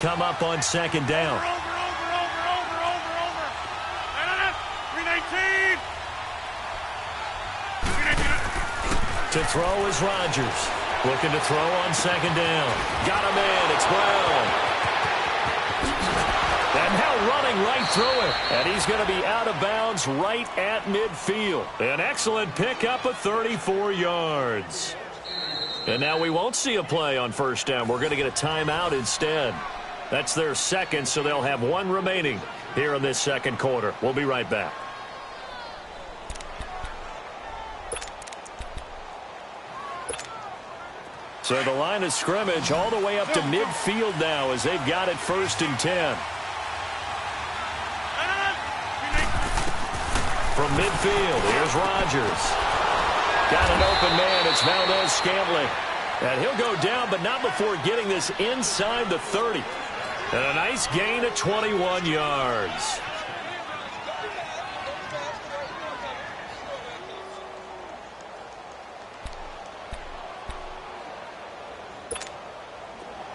come up on second down. Over. 319. To throw is Rodgers. Looking to throw on second down. Got him in. It's Brown. And now running right through it. And he's going to be out of bounds right at midfield. An excellent pickup of 34 yards. And now we won't see a play on first down. We're going to get a timeout instead. That's their second, so they'll have one remaining here in this second quarter. We'll be right back. So the line of scrimmage all the way up to midfield now as they've got it 1st and 10. From midfield, here's Rodgers. Got an open man. It's Valdez-Scantling. And he'll go down, but not before getting this inside the 30. And a nice gain of 21 yards.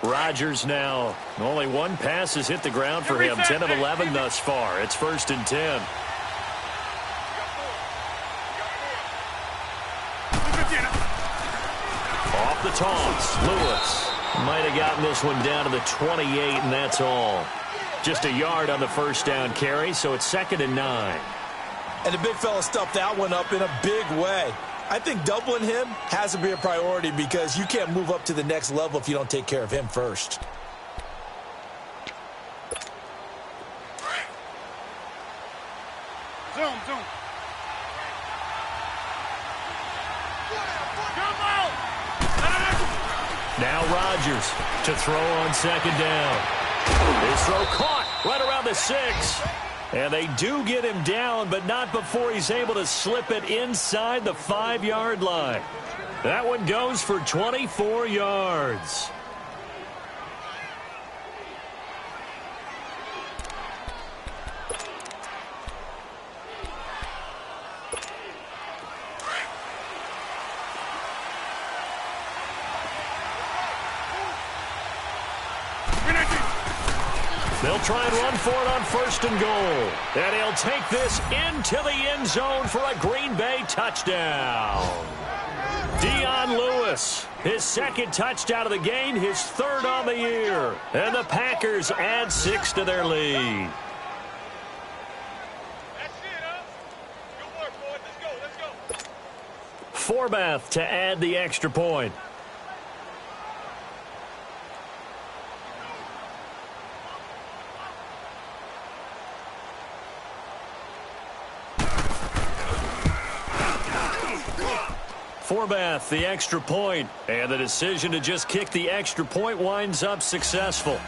Rodgers now. Only one pass has hit the ground for him. 10 of 11 thus far. It's 1st and 10. Off the toss. Lewis might have gotten this one down to the 28, and that's all. Just a yard on the first down carry, so it's 2nd and 9. And the big fella stuffed that one up in a big way. I think doubling him has to be a priority because you can't move up to the next level if you don't take care of him first. Zoom. Now Rodgers to throw on second down. His throw caught right around the 6. And they do get him down, but not before he's able to slip it inside the 5-yard line. That one goes for 24 yards. They'll try and run for it on 1st and goal. And he'll take this into the end zone for a Green Bay touchdown. Dion Lewis, his 2nd touchdown of the game, his 3rd on the year. And the Packers add 6 to their lead. That's it, huh? Good work, boys. Let's go. Forbath to add the extra point. Forbath, the extra point, and the decision to just kick the extra point winds up successful.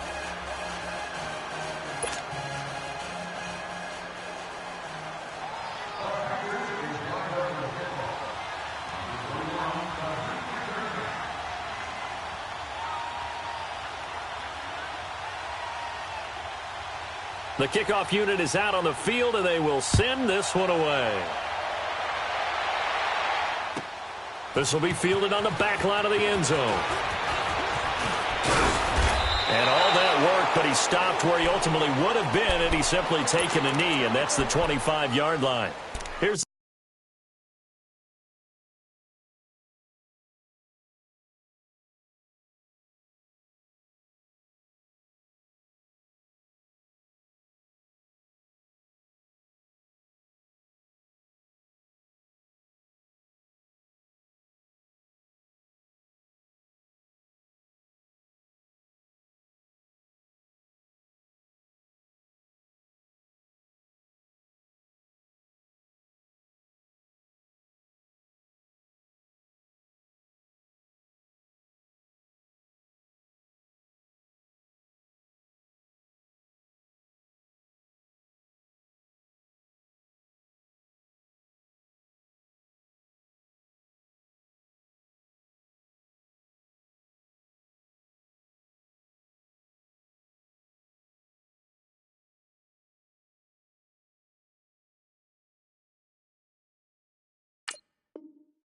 The kickoff unit is out on the field, and they will send this one away. This will be fielded on the back line of the end zone. And all that work, but he stopped where he ultimately would have been had he simply taken a knee, and that's the 25-yard line. Here's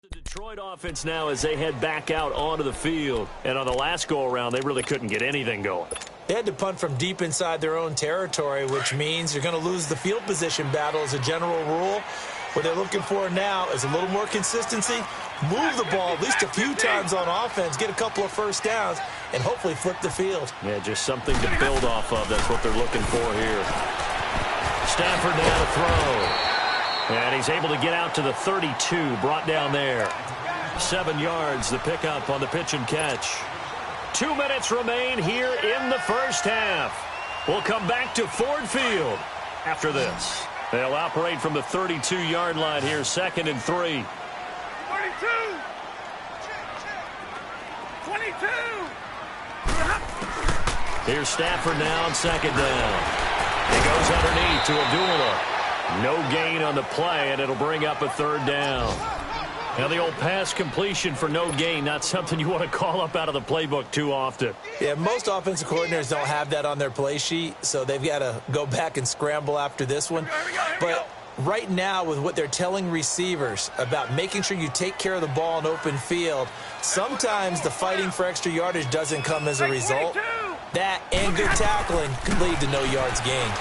the Detroit offense now as they head back out onto the field. And on the last go-around, they really couldn't get anything going. They had to punt from deep inside their own territory, which means you're going to lose the field position battle as a general rule. What they're looking for now is a little more consistency, move the ball at least a few times on offense, get a couple of first downs, and hopefully flip the field. Yeah, just something to build off of. That's what they're looking for here. Stafford now to throw. And he's able to get out to the 32, brought down there. 7 yards, the pickup on the pitch and catch. 2 minutes remain here in the first half. We'll come back to Ford Field after this. They'll operate from the 32-yard line here, 2nd and 3. 32. 22. Here's Stafford now on 2nd down. He goes underneath to Abdullah. No gain on the play, and it'll bring up a 3rd down. Now, the old pass completion for no gain, not something you want to call up out of the playbook too often. Yeah, most offensive coordinators don't have that on their play sheet, so they've got to go back and scramble after this one. But right now, with what they're telling receivers about making sure you take care of the ball in open field, sometimes the fighting for extra yardage doesn't come as a result. That and good tackling could lead to no yards gained.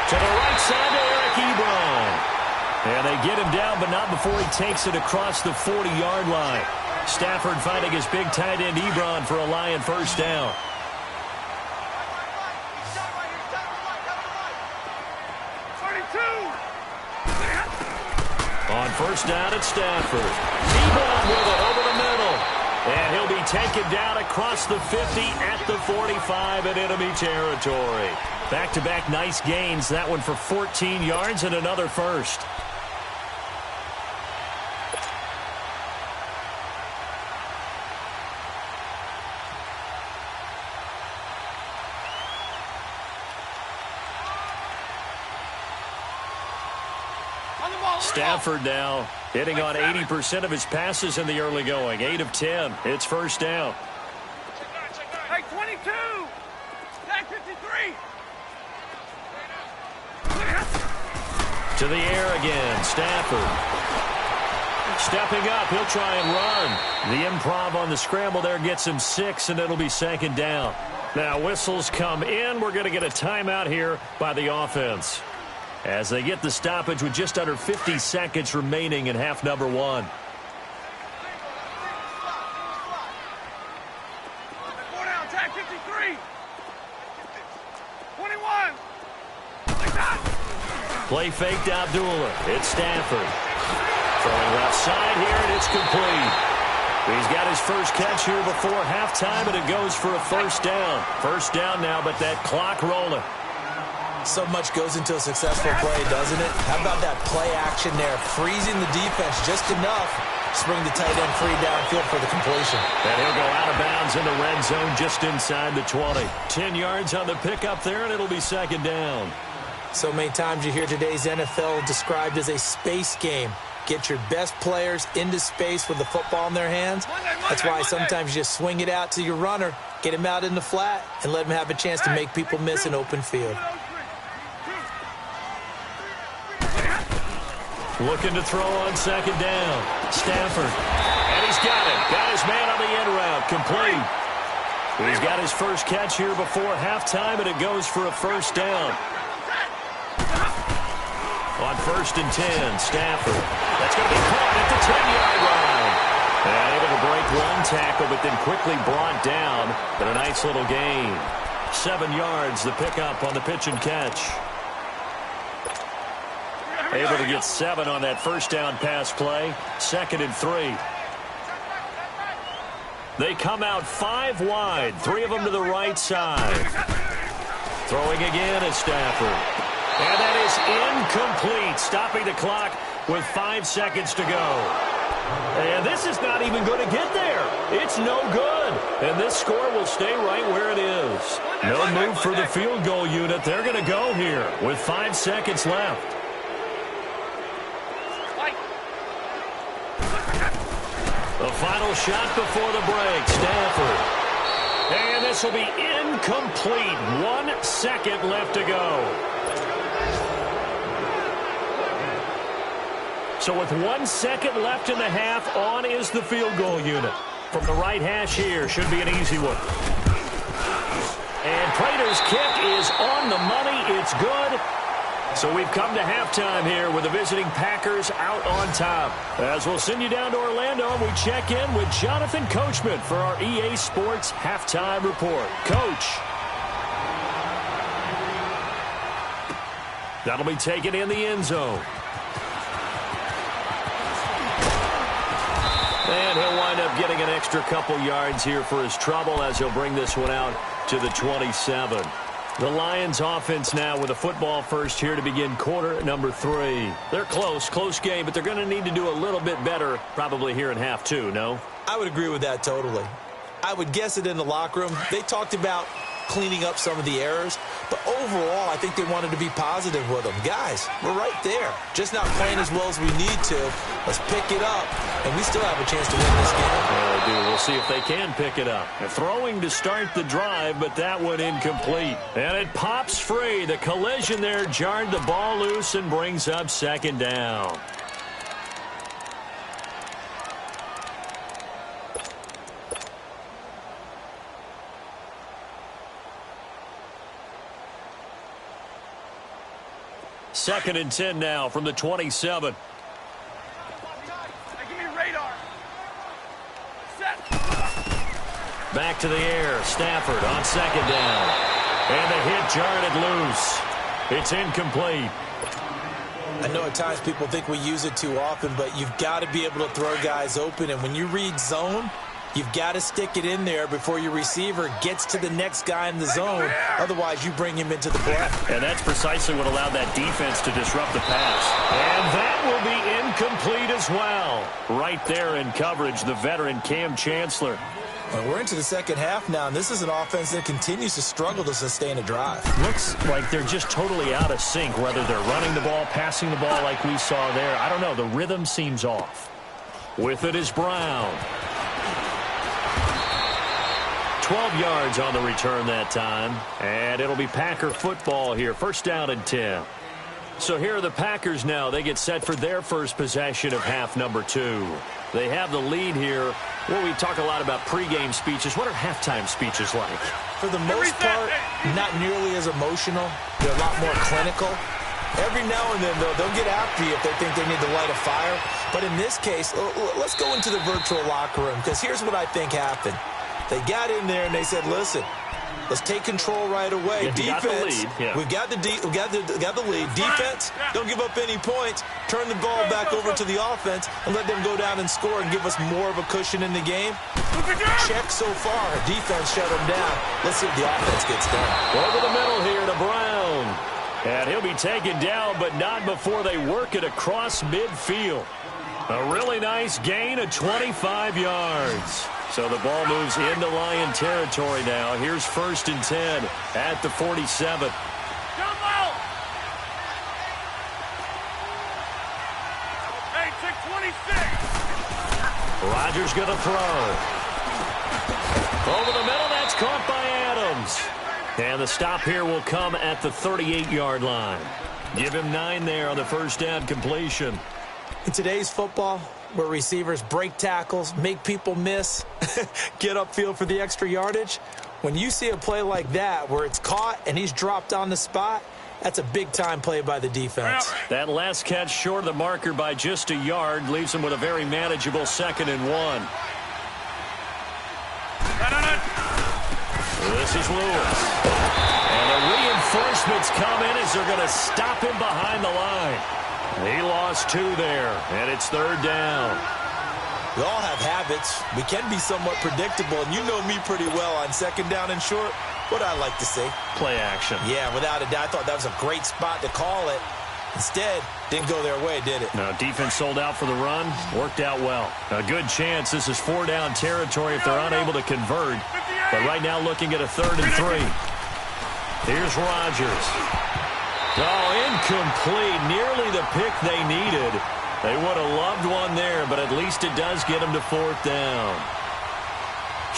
To the right side to Eric Ebron. And they get him down, but not before he takes it across the 40-yard line. Stafford finding his big tight end Ebron for a Lion first down. On first down at Stafford. Ebron with it over the middle. And he'll be taken down across the 50 at the 45 in enemy territory. Back-to-back nice gains. That one for 14 yards and another first. Stafford now hitting on 80% of his passes in the early going. 8 of 10. It's first down. Hey, 22. Tag 53. To the air again. Stafford. Stepping up. He'll try and run. The improv on the scramble there gets him 6, and it'll be 2nd down. Now whistles come in. We're going to get a timeout here by the offense, as they get the stoppage with just under 50 seconds remaining in half number 1. Four down, tag 53. 21. Play fake to Abdullah. It's Stafford. Throwing left side here, and it's complete. He's got his first catch here before halftime, and it goes for a first down. First down now, but that clock rolling. So much goes into a successful play, doesn't it? How about that play action there, freezing the defense just enough to bring the tight end free downfield for the completion. And he'll go out of bounds in the red zone just inside the 20. 10 yards on the pickup there, and it'll be 2nd down. So many times you hear today's NFL described as a space game. Get your best players into space with the football in their hands. That's why sometimes you just swing it out to your runner, get him out in the flat, and let him have a chance to make people miss an open field. Looking to throw on 2nd down. Stafford. And he's got it. Got his man on the end route. Complete. He's got his first catch here before halftime, and it goes for a first down. On 1st and 10, Stafford. That's going to be caught at the 10-yard line. And able to break one tackle, but then quickly brought down. But a nice little gain. 7 yards, the pickup on the pitch and catch. Able to get 7 on that first down pass play. 2nd and 3. They come out 5 wide. 3 of them to the right side. Throwing again is Stafford. And that is incomplete. Stopping the clock with 5 seconds to go. And this is not even going to get there. It's no good. And this score will stay right where it is. No move for the field goal unit. They're going to go here with 5 seconds left. The final shot before the break, Stafford. And this will be incomplete. 1 second left to go. So with 1 second left in the half, on is the field goal unit. From the right hash here, should be an easy one. And Prater's kick is on the money. It's good. So we've come to halftime here with the visiting Packers out on top. As we'll send you down to Orlando, we check in with Jonathan Coachman for our EA Sports Halftime Report. Coach. That'll be taken in the end zone. And he'll wind up getting an extra couple yards here for his trouble as he'll bring this one out to the 27. The Lions offense now with a football first here to begin quarter number 3. They're close game, but they're going to need to do a little bit better probably here in half 2, no? I would agree with that totally. I would guess it in the locker room. They talked about cleaning up some of the errors, but overall I think they wanted to be positive with them. Guys, we're right there. Just not playing as well as we need to. Let's pick it up, and we still have a chance to win this game. Yeah, they do. We'll see if they can pick it up. Throwing to start the drive, but that one incomplete. And it pops free. The collision there jarred the ball loose and brings up second down. Second and 10 now from the 27. Hey, give me radar. Set. Back to the air. Stafford on second down. And the hit jarred it loose. It's incomplete. I know at times people think we use it too often, but you've got to be able to throw guys open. And when you read zone, you've got to stick it in there before your receiver gets to the next guy in the zone. Otherwise, you bring him into the play. And that's precisely what allowed that defense to disrupt the pass. And that will be incomplete as well. Right there in coverage, the veteran Cam Chancellor. Well, we're into the second half now, and this is an offense that continues to struggle to sustain a drive. Looks like they're just totally out of sync, whether they're running the ball, passing the ball like we saw there. I don't know. The rhythm seems off. With it is Brown. 12 yards on the return that time. And it'll be Packer football here. First down and 10. So here are the Packers now. They get set for their first possession of half number 2. They have the lead here. Well, we talk a lot about pregame speeches. What are halftime speeches like? For the most part, not nearly as emotional. They're a lot more clinical. Every now and then, though, they'll get after you if they think they need to light a fire. But in this case, let's go into the virtual locker room, because here's what I think happened. They got in there and they said, listen, let's take control right away. Defense, we've got the lead. Defense, don't give up any points. Turn the ball back over to the offense and let them go down and score and give us more of a cushion in the game. Check so far. Defense shut them down. Let's see if the offense gets done. Over the middle here to Brown. And he'll be taken down, but not before they work it across midfield. A really nice gain of 25 yards. So the ball moves into Lion territory now. Here's first and 10 at the 47. Hey, take 26. Rodgers going to throw. Over the middle, that's caught by Adams. And the stop here will come at the 38-yard line. Give him 9 there on the first down completion. In today's football, where receivers break tackles, make people miss, get upfield for the extra yardage, when you see a play like that where it's caught and he's dropped on the spot, that's a big-time play by the defense. That last catch short of the marker by just a yard leaves him with a very manageable 2nd and 1. This is Lewis. And the reinforcements come in as they're going to stop him behind the line. He lost 2 there, and it's 3rd down. We all have habits. We can be somewhat predictable, and you know me pretty well on 2nd down and short. What I like to see? Play action. Yeah, without a doubt. I thought that was a great spot to call it. Instead, didn't go their way, did it? No, defense sold out for the run. Worked out well. A good chance this is 4-down territory if they're unable to convert. But right now looking at a 3rd and 3. Here's Rodgers. Oh, incomplete. Nearly the pick they needed. They would have loved one there, but at least it does get them to 4th down.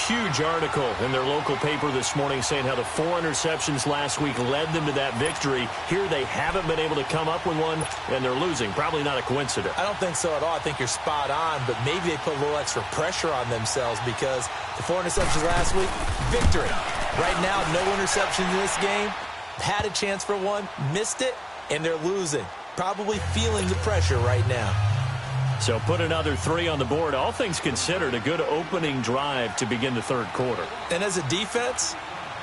Huge article in their local paper this morning saying how the 4 interceptions last week led them to that victory. Here they haven't been able to come up with one, and they're losing. Probably not a coincidence. I don't think so at all. I think you're spot on, but maybe they put a little extra pressure on themselves because the 4 interceptions last week, victory. Right now, no interceptions in this game. Had a chance for one, missed it, and they're losing. Probably feeling the pressure right now. So put another 3 on the board. All things considered, a good opening drive to begin the third quarter. And as a defense,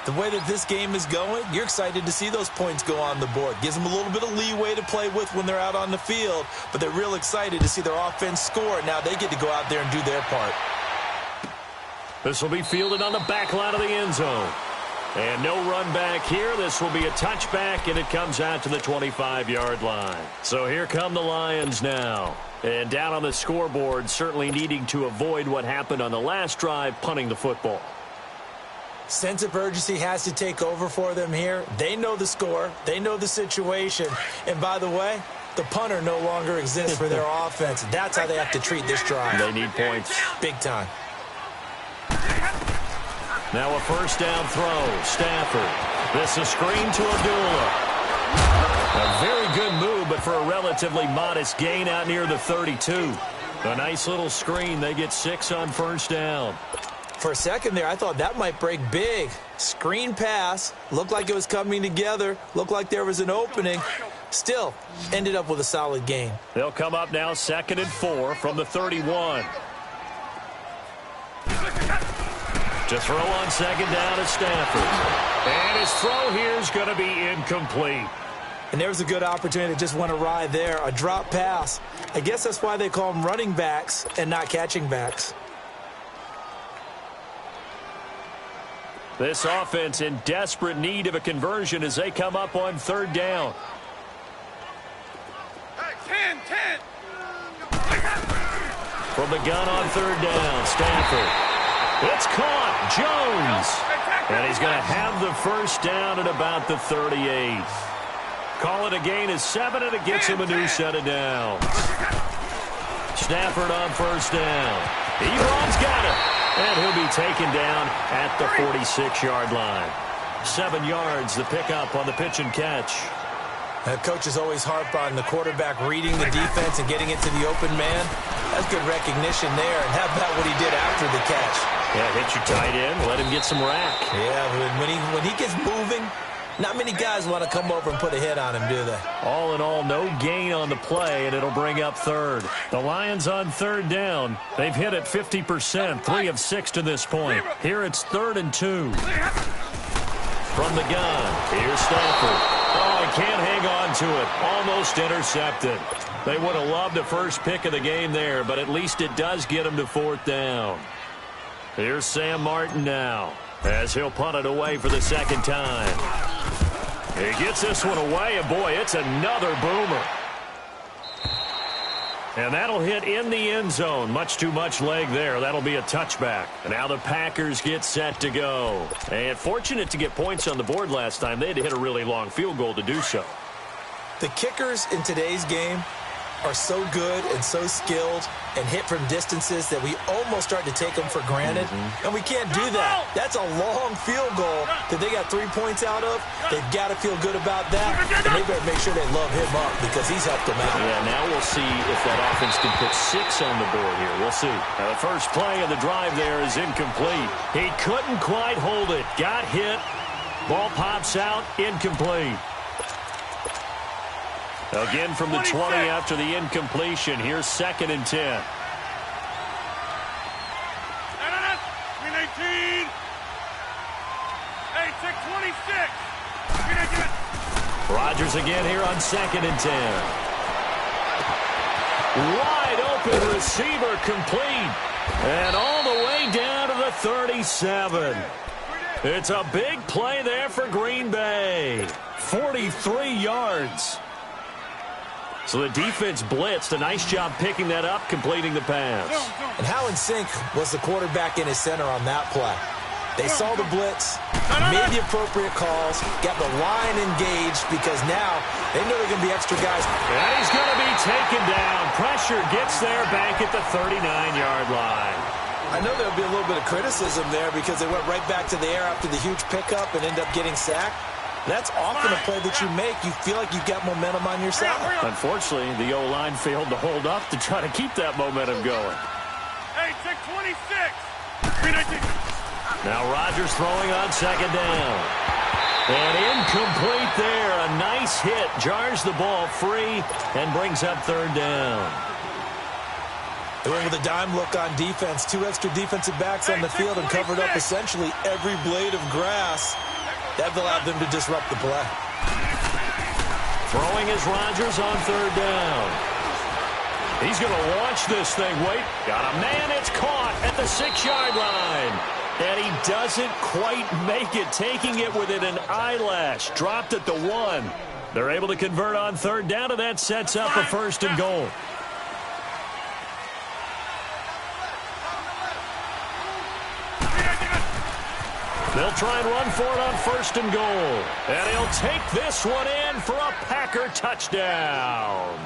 the way that this game is going, you're excited to see those points go on the board. Gives them a little bit of leeway to play with when they're out on the field, but they're real excited to see their offense score. Now they get to go out there and do their part. This will be fielded on the back line of the end zone. And no run back here. This will be a touchback, and it comes out to the 25-yard line. So here come the Lions now. And down on the scoreboard, certainly needing to avoid what happened on the last drive, punting the football. Sense of urgency has to take over for them here. They know the score. They know the situation. And by the way, the punter no longer exists for their offense. That's how they have to treat this drive. They need points. Big time. Now a first down throw. Stafford. This is screen to Abdullah. A very good move, but for a relatively modest gain out near the 32. A nice little screen. They get 6 on first down. For a second there, I thought that might break big. Screen pass. Looked like it was coming together. Looked like there was an opening. Still, ended up with a solid gain. They'll come up now 2nd and 4 from the 31. To throw on 2nd down at Stafford. And his throw here is going to be incomplete. And there was a good opportunity to just went awry there. A drop pass. I guess that's why they call them running backs and not catching backs. This offense in desperate need of a conversion as they come up on 3rd down. Hey, 10. From the gun on 3rd down, Stafford. It's caught. Jones. And he's going to have the first down at about the 38. Call it a gain of 7, and it gets him a new set of downs. Stafford on first down. Ebron's got it. And he'll be taken down at the 46-yard line. 7 yards, the pickup on the pitch and catch. Coaches always harp on the quarterback reading the defense and getting it to the open man. That's good recognition there. And how about what he did after the catch? Yeah, hit your tight end, let him get some rack. Yeah, when he gets moving, not many guys want to come over and put a hit on him, do they? All in all, no gain on the play, and it'll bring up 3rd. The Lions on 3rd down. They've hit it 50%, 3 of 6 to this point. Here it's 3rd and 2. From the gun, here's Stafford. Oh, he can't hang on to it. Almost intercepted. They would have loved the first pick of the game there, but at least it does get him to 4th down. Here's Sam Martin now, as he'll punt it away for the 2nd time. He gets this one away, and boy, it's another boomer. And that'll hit in the end zone. Much too much leg there. That'll be a touchback. And now the Packers get set to go. And fortunate to get points on the board last time. They had to hit a really long field goal to do so. The kickers in today's game are so good and so skilled and hit from distances that we almost start to take them for granted. And we can't do that. That's a long field goal that they got 3 points out of. They've got to feel good about that. And they better make sure they love him up because he's helped them out. Yeah, now we'll see if that offense can put 6 on the board here. We'll see. Now the first play of the drive there is incomplete. He couldn't quite hold it. Got hit. Ball pops out. Incomplete. Again from the 20 after the incompletion. Here's 2nd and 10. 319. Hey, 626. Rodgers again here on 2nd and 10. Wide open receiver complete. And all the way down to the 37. It's a big play there for Green Bay. 43 yards. So the defense blitzed. A nice job picking that up, completing the pass. And how in sync was the quarterback in his center on that play? They saw the blitz, made the appropriate calls, got the line engaged because now they know they're going to be extra guys. And he's going to be taken down. Pressure gets there back at the 39-yard line. I know there'll be a little bit of criticism there because they went right back to the air after the huge pickup and ended up getting sacked. That's often a play that you make. You feel like you've got momentum on your side. Unfortunately, the O-line failed to hold up to try to keep that momentum going. Hey, 626. 319. Now Rodgers throwing on second down. And incomplete there. A nice hit. Jars the ball free and brings up third down. They went with a dime look on defense. 2 extra defensive backs on the field and covered up essentially every blade of grass. That allowed them to disrupt the play. Throwing is Rodgers on third down. He's going to launch this thing. Wait. Got a man. It's caught at the 6-yard line. And he doesn't quite make it, taking it within an eyelash. Dropped at the 1. They're able to convert on third down, and that sets up a first and goal. They'll try and run for it on first and goal. And he'll take this one in for a Packer touchdown.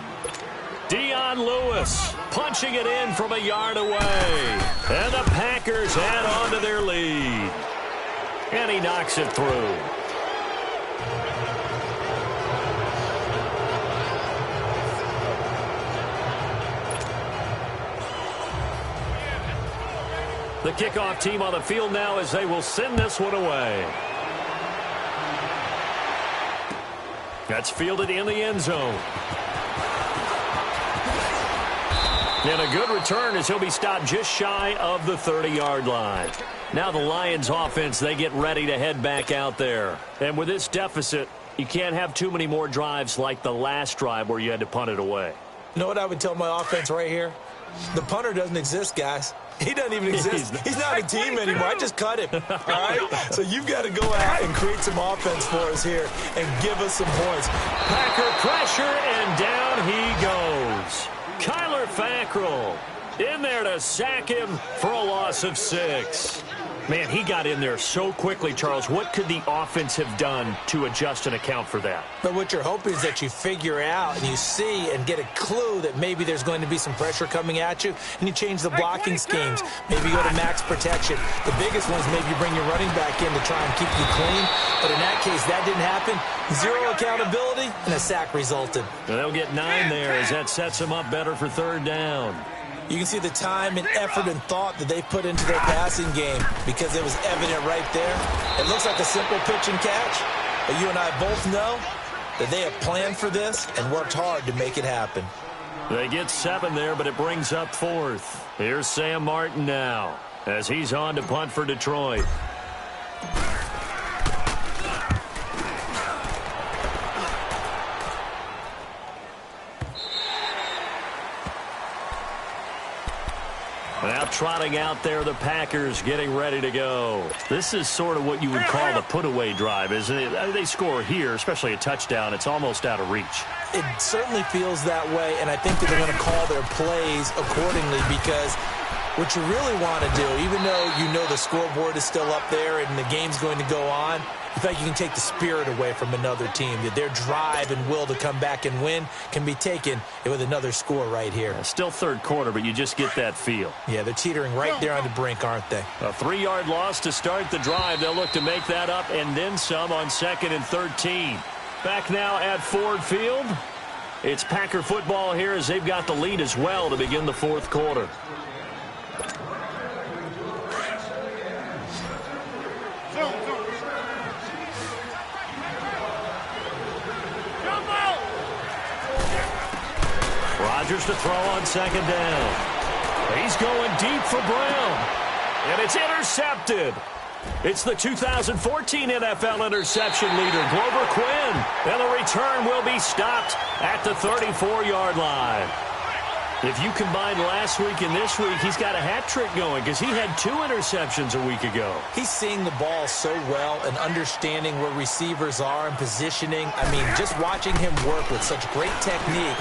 Dion Lewis punching it in from a yard away. And the Packers add on to their lead. And he knocks it through. The kickoff team on the field now as they will send this one away. That's fielded in the end zone. And a good return as he'll be stopped just shy of the 30-yard line. Now the Lions offense, they get ready to head back out there. And with this deficit, you can't have too many more drives like the last drive where you had to punt it away. You know what I would tell my offense right here? The punter doesn't exist, guys. He doesn't even exist. He's not a team anymore. I just cut him. All right? So you've got to go out and create some offense for us here and give us some points. Packer pressure, and down he goes. Kyler Fackrell in there to sack him for a loss of 6. Man, he got in there so quickly, Charles. What could the offense have done to adjust and account for that? But what you're hoping is that you figure out and you see and get a clue that maybe there's going to be some pressure coming at you, and you change the blocking schemes. Maybe go to max protection. The biggest one is maybe you bring your running back in to try and keep you clean. But in that case, that didn't happen. 0 accountability, and a sack resulted. And they'll get 9 there as that sets them up better for third down. You can see the time and effort and thought that they put into their passing game because it was evident right there. It looks like a simple pitch and catch, but you and I both know that they have planned for this and worked hard to make it happen. They get 7 there, but it brings up 4th. Here's Sam Martin now as he's on to punt for Detroit. Now trotting out there, the Packers getting ready to go. This is sort of what you would call the put-away drive, isn't it? They score here, especially a touchdown. It's almost out of reach. It certainly feels that way, and I think that they're going to call their plays accordingly because what you really want to do, even though you know the scoreboard is still up there and the game's going to go on, in fact, you can take the spirit away from another team. That their drive and will to come back and win can be taken with another score right here. Still third quarter, but you just get that feel. Yeah, they're teetering right there on the brink, aren't they? A 3-yard loss to start the drive. They'll look to make that up and then some on 2nd and 13. Back now at Ford Field. It's Packer football here as they've got the lead as well to begin the 4th quarter. Rodgers to throw on 2nd down. He's going deep for Brown. And it's intercepted. It's the 2014 NFL interception leader, Glover Quinn. And the return will be stopped at the 34-yard line. If you combine last week and this week, he's got a hat trick going because he had 2 interceptions a week ago. He's seeing the ball so well and understanding where receivers are and positioning. I mean, just watching him work with such great technique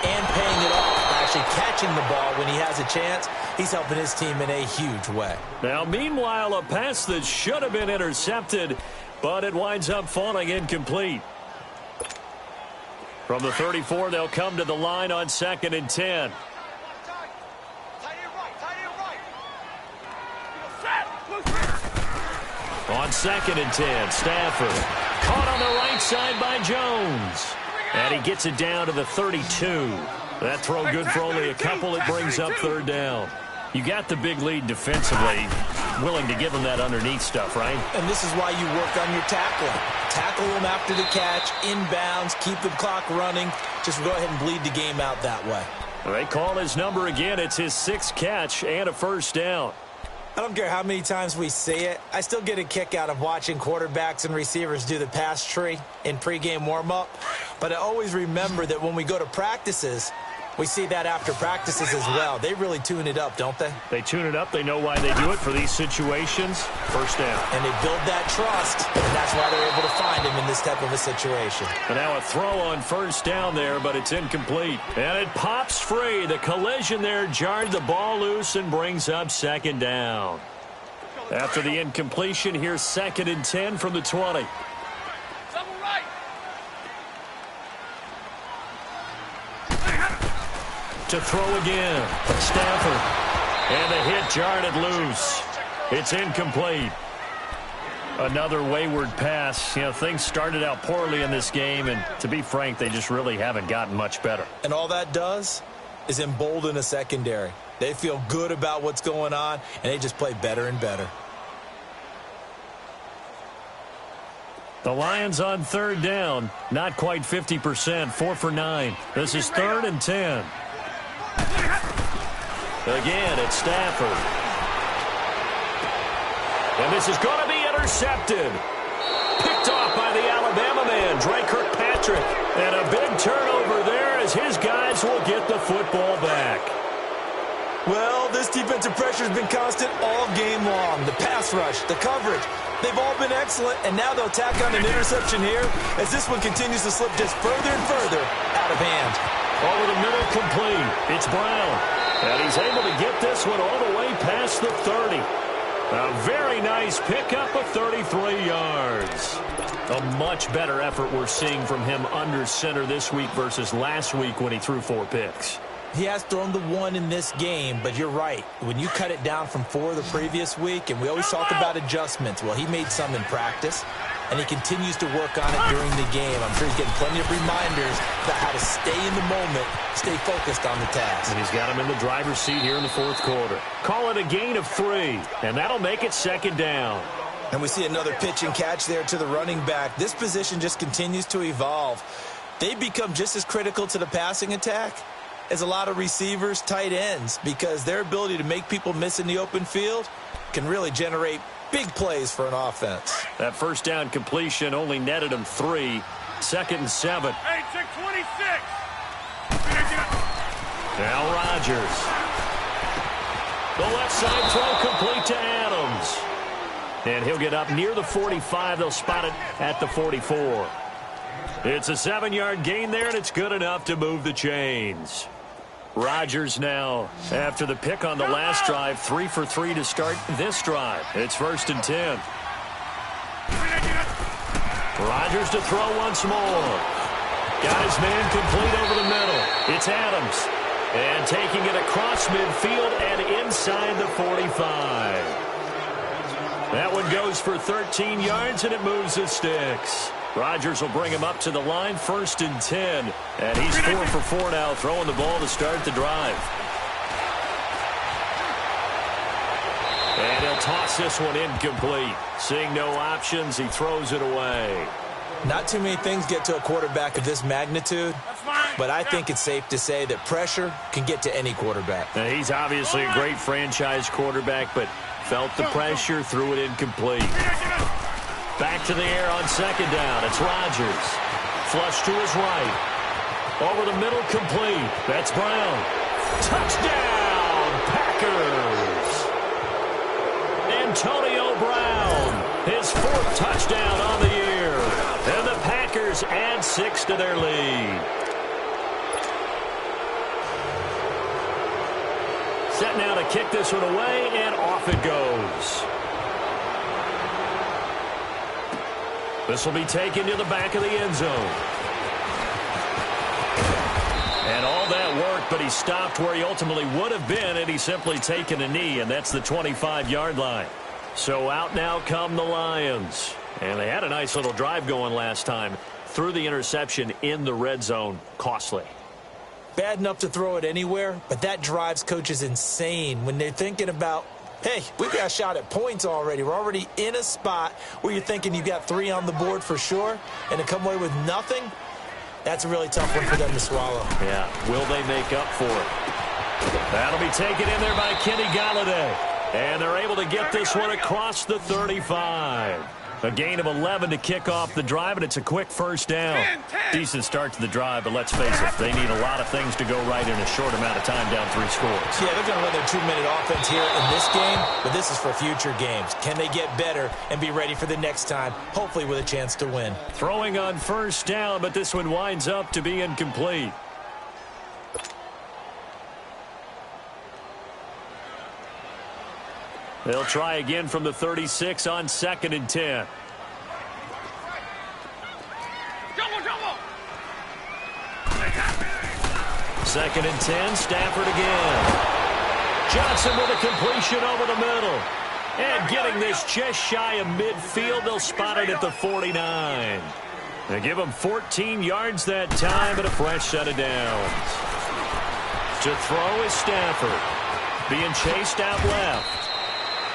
and paying it off, actually catching the ball when he has a chance, he's helping his team in a huge way. Now, meanwhile, a pass that should have been intercepted, but it winds up falling incomplete. From the 34, they'll come to the line on 2nd and 10. On 2nd and 10, Stafford caught on the right side by Jones. And he gets it down to the 32. That throw good for only a couple. It brings up 3rd down. You got the big lead defensively. willing to give him that underneath stuff, right? And this is why you work on your tackling. Tackle them after the catch, inbounds, keep the clock running. Just go ahead and bleed the game out that way. They call his number again. It's his 6th catch and a first down. I don't care how many times we see it. I still get a kick out of watching quarterbacks and receivers do the pass tree in pregame warm-up. But I always remember that when we go to practices, we see that after practices as well. They really tune it up, don't they? They tune it up. They know why they do it for these situations. First down. And they build that trust, and that's why they're able to find him in this type of a situation. And now a throw on first down there, but it's incomplete. And it pops free. The collision there jarred the ball loose and brings up 2nd down. After the incompletion, here's 2nd and 10 from the 20. To throw again. Stafford. And the hit jarred it loose. It's incomplete. Another wayward pass. You know, things started out poorly in this game, and to be frank, they just really haven't gotten much better. And all that does is embolden a secondary. They feel good about what's going on, and they just play better and better. The Lions on 3rd down. Not quite 50%. 4 for 9. This is 3rd and 10. Again, it's Stafford. And this is going to be intercepted. Picked off by the Alabama man, Drake Kirkpatrick. And a big turnover there as his guys will get the football back. Well, this defensive pressure has been constant all game long. The pass rush, the coverage, they've all been excellent, and now they'll tack on an interception here as this one continues to slip just further and further out of hand. Over the middle, complete. It's Brown. And he's able to get this one all the way past the 30. A very nice pickup of 33 yards. A much better effort we're seeing from him under center this week versus last week when he threw 4 picks. He has thrown the 1 in this game, but you're right. When you cut it down from 4 the previous week, and we always talk about adjustments, well, he made some in practice, and he continues to work on it during the game. I'm sure he's getting plenty of reminders about how to stay in the moment, stay focused on the task. And he's got him in the driver's seat here in the 4th quarter. Call it a gain of 3, and that'll make it 2nd down. And we see another pitch and catch there to the running back. This position just continues to evolve. They've become just as critical to the passing attack as a lot of receivers, tight ends, because their ability to make people miss in the open field can really generate big plays for an offense. That first down completion only netted him 3. 2nd and 7. Hey, check 26. Now Rodgers. The left side throw complete to Adams. And he'll get up near the 45. They'll spot it at the 44. It's a 7-yard gain there, and it's good enough to move the chains. Rodgers now, after the pick on the last drive, 3 for 3 to start this drive. It's 1st and 10. Rodgers to throw once more. Got his man complete over the middle. It's Adams. And taking it across midfield and inside the 45. That one goes for 13 yards, and it moves the sticks. Rodgers will bring him up to the line, 1st and 10. And he's 4 for 4 now, throwing the ball to start the drive. And he'll toss this one incomplete. Seeing no options, he throws it away. Not too many things get to a quarterback of this magnitude, but I think it's safe to say that pressure can get to any quarterback. Now, he's obviously a great franchise quarterback, but felt the pressure, threw it incomplete. Back to the air on 2nd down. It's Rodgers. Flush to his right. Over the middle, complete. That's Brown. Touchdown, Packers. Antonio Brown, his 4th touchdown on the year. And the Packers add 6 to their lead. Set now to kick this one away, and off it goes. This will be taken to the back of the end zone. And all that worked, but he stopped where he ultimately would have been had he simply taken a knee, and that's the 25-yard line. So out now come the Lions. And they had a nice little drive going last time. Threw the interception in the red zone. Costly. Bad enough to throw it anywhere, but that drives coaches insane when they're thinking about hey, we've got a shot at points already. We're already in a spot where you're thinking you've got 3 on the board for sure, and to come away with nothing, that's a really tough one for them to swallow. Yeah, will they make up for it? That'll be taken in there by Kenny Galladay. And they're able to get this one across the 35. A gain of 11 to kick off the drive, and it's a quick first down. Decent start to the drive, but let's face it, they need a lot of things to go right in a short amount of time down 3 scores. Yeah, they're going to run their 2-minute offense here in this game, but this is for future games. Can they get better and be ready for the next time, hopefully with a chance to win? Throwing on first down, but this one winds up to be incomplete. They'll try again from the 36 on 2nd and 10. Second and 10, Stafford again. Johnson with a completion over the middle. And getting this just shy of midfield, they'll spot it at the 49. They give him 14 yards that time and a fresh set of downs. To throw is Stafford. Being chased out left.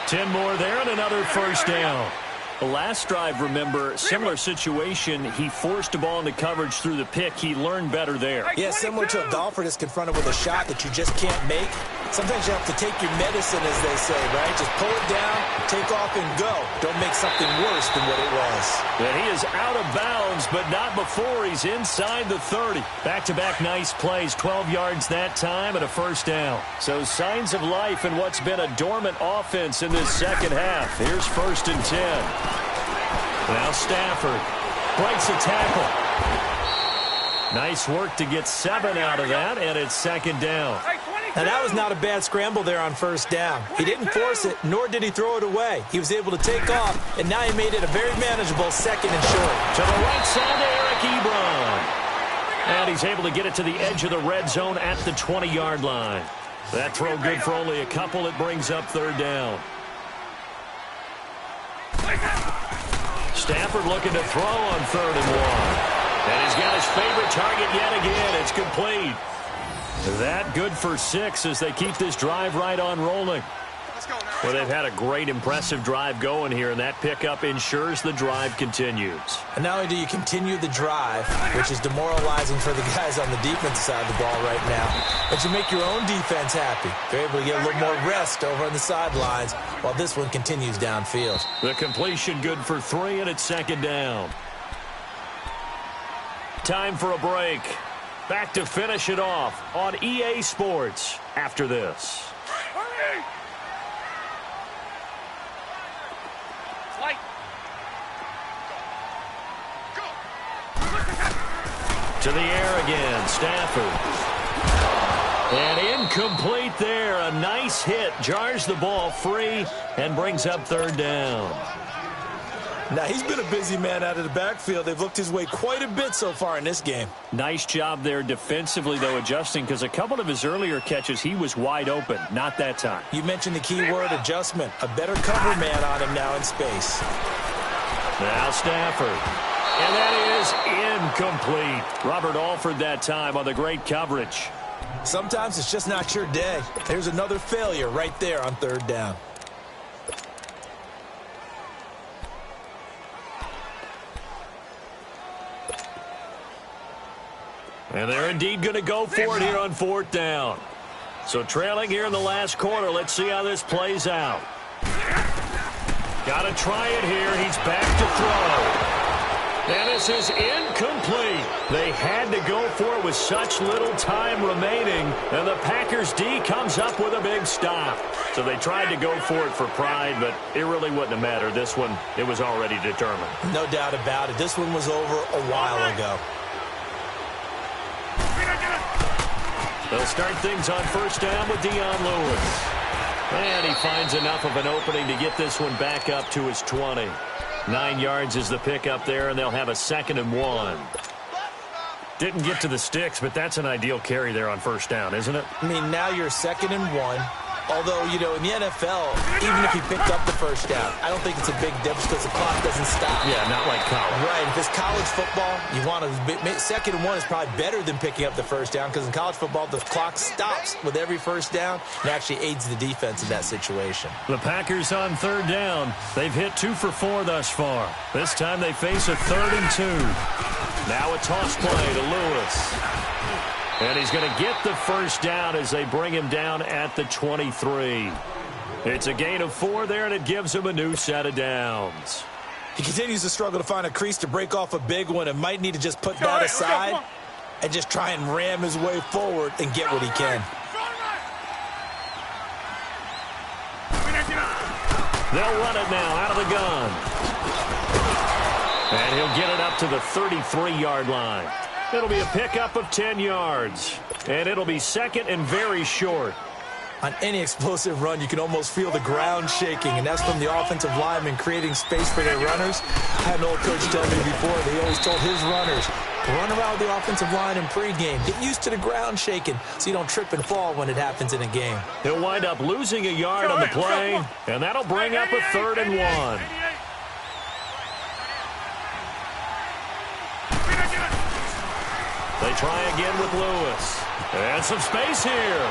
10 more there and another first down. The last drive, remember, similar situation. He forced a ball into coverage through the pick. He learned better there. Yeah, similar to a golfer that's confronted with a shot that you just can't make. Sometimes you have to take your medicine, as they say, right? Just pull it down, take off, and go. Don't make something worse than what it was. And he is out of bounds, but not before he's inside the 30. Back-to-back nice plays, 12 yards that time and a first down. So signs of life in what's been a dormant offense in this second half. Here's 1st and 10. Now Stafford breaks a tackle. Nice work to get 7 out of that, and it's 2nd down. Now, that was not a bad scramble there on first down. He didn't force it, nor did he throw it away. He was able to take off, and now he made it a very manageable 2nd and short. To the right side to Eric Ebron. And he's able to get it to the edge of the red zone at the 20-yard line. That throw good for only a couple. It brings up 3rd down. Stafford looking to throw on 3rd and 1. And he's got his favorite target yet again. It's complete. That good for 6 as they keep this drive right on rolling. Well, they've had a great, impressive drive going here, and that pickup ensures the drive continues. And not only do you continue the drive, which is demoralizing for the guys on the defensive side of the ball right now, but you make your own defense happy. They're able to get a little more rest over on the sidelines while this one continues downfield. The completion good for 3, and it's 2nd down. Time for a break. Back to finish it off on EA Sports after this. To the air again, Stafford. And incomplete there. A nice hit. Jars the ball free and brings up 3rd down. Now, he's been a busy man out of the backfield. They've looked his way quite a bit so far in this game. Nice job there defensively, though, adjusting, because a couple of his earlier catches, he was wide open. Not that time. You mentioned the key word, adjustment. A better cover man on him now in space. Now Stafford. And that is incomplete. Robert Alford that time on the great coverage. Sometimes it's just not your day. There's another failure right there on 3rd down. And they're indeed going to go for it here on 4th down. So trailing here in the last quarter. Let's see how this plays out. Got to try it here. He's back to throw. And this is incomplete. They had to go for it with such little time remaining. And the Packers D comes up with a big stop. So they tried to go for it for pride, but it really wouldn't have mattered. This one, it was already determined. No doubt about it. This one was over a while ago. They'll start things on 1st down with Dion Lewis. And he finds enough of an opening to get this one back up to his 20. 9 yards is the pickup there, and they'll have a 2nd and 1. Didn't get to the sticks, but that's an ideal carry there on 1st down, isn't it? I mean, now you're 2nd and 1. Although, you know, in the NFL, even if he picked up the first down, I don't think it's a big difference because the clock doesn't stop. Yeah, not like college. Right. If it's college football, you want to second and one is probably better than picking up the first down because in college football, the clock stops with every first down and actually aids the defense in that situation. The Packers on third down. They've hit 2 for 4 thus far. This time they face a 3rd and 2. Now a toss play to Lewis. And he's going to get the first down as they bring him down at the 23. It's a gain of 4 there, and it gives him a new set of downs. He continues to struggle to find a crease to break off a big one and might need to just put that aside and just try and ram his way forward and get what he can. They'll run it now out of the gun. And he'll get it up to the 33-yard line. It'll be a pickup of 10 yards. And it'll be second and very short. On any explosive run, you can almost feel the ground shaking, and that's from the offensive linemen creating space for their runners. I had an old coach tell me before, they always told his runners, run around the offensive line in pregame. Get used to the ground shaking so you don't trip and fall when it happens in a game. He'll wind up losing a yard on the play, and that'll bring up a 3rd and 1. They try again with Lewis. And some space here.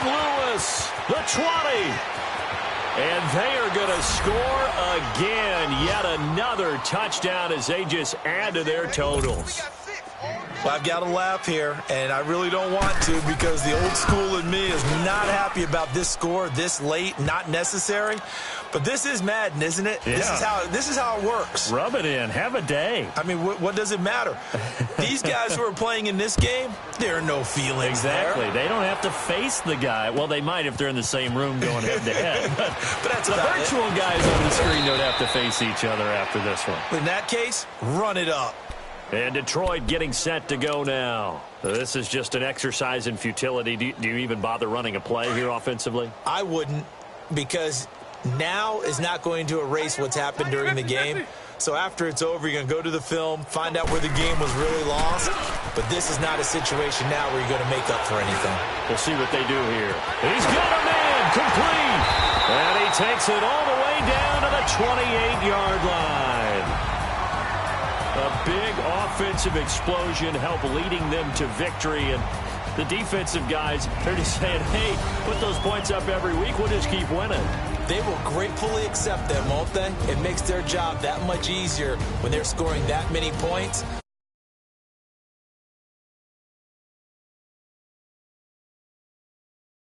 Lewis, the 20. And they are going to score again. Yet another touchdown as they just add to their totals. Well, I've got to laugh here, and I really don't want to because the old school in me is not happy about this score this late, not necessary. But this is Madden, isn't it? Yeah. This is how it works. Rub it in. Have a day. I mean, what does it matter? These guys who are playing in this game, there are no feelings exactly. there. They don't have to face the guy. Well, they might if they're in the same room going head-to-head. But that's the virtual guys on the screen don't have to face each other after this one. In that case, run it up. And Detroit getting set to go now. This is just an exercise in futility. Do you even bother running a play here offensively? I wouldn't, because now is not going to erase what's happened during the game. So after it's over, you're going to go to the film, find out where the game was really lost. But this is not a situation now where you're going to make up for anything. We'll see what they do here. He's got a man complete. And he takes it all the way down to the 28-yard line. A big offensive explosion helped leading them to victory. And the defensive guys, they're just saying, hey, put those points up every week. We'll just keep winning. They will gratefully accept them, won't they? It makes their job that much easier when they're scoring that many points.